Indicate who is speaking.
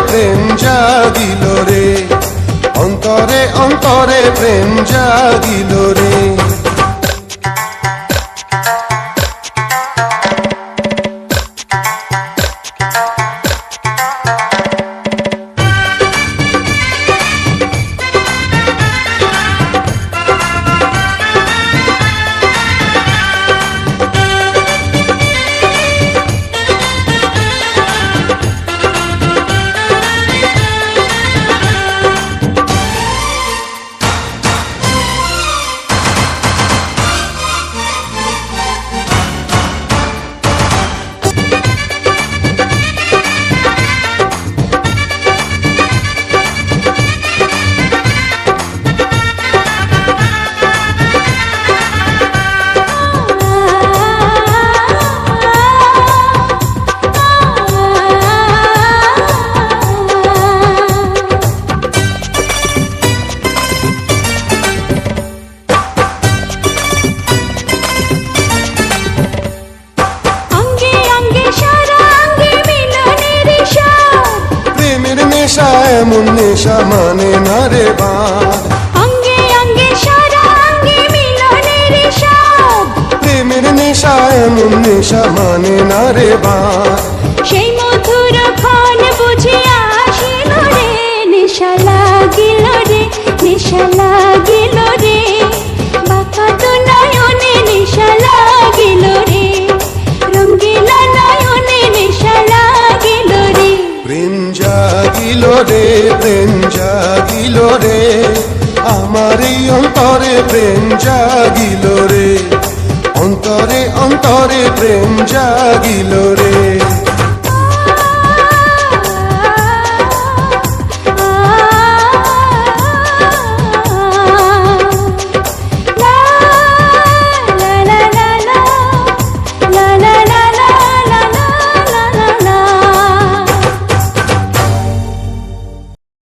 Speaker 1: প্রেম জাগিল রে, অন্তরে অন্তরে প্রেম জাগিল রে। নেশা এমন নেশা মানে না রে বাঁধ,
Speaker 2: অঙ্গে অঙ্গে সারা অঙ্গে মিলনের স্বাদ।
Speaker 1: প্রেমের নেশা এমন নেশা মানে না রে বাঁধ,
Speaker 2: সেই মধুর ক্ষণ বুঝে আসিল রে, নেশা লাগিল রে, নেশা লাগিল রে, বাঁকা তো নয়নে নেশা লাগিল রে, রঙ্গিলা নয়নে নেশা লাগিল রে।
Speaker 1: প্রেম জাগিল রে, প্রেম জাগিল রে, আমার এই অন্তরে প্রেম জাগিল রে, অন্তরে অন্তরে প্রেম জাগিল রে।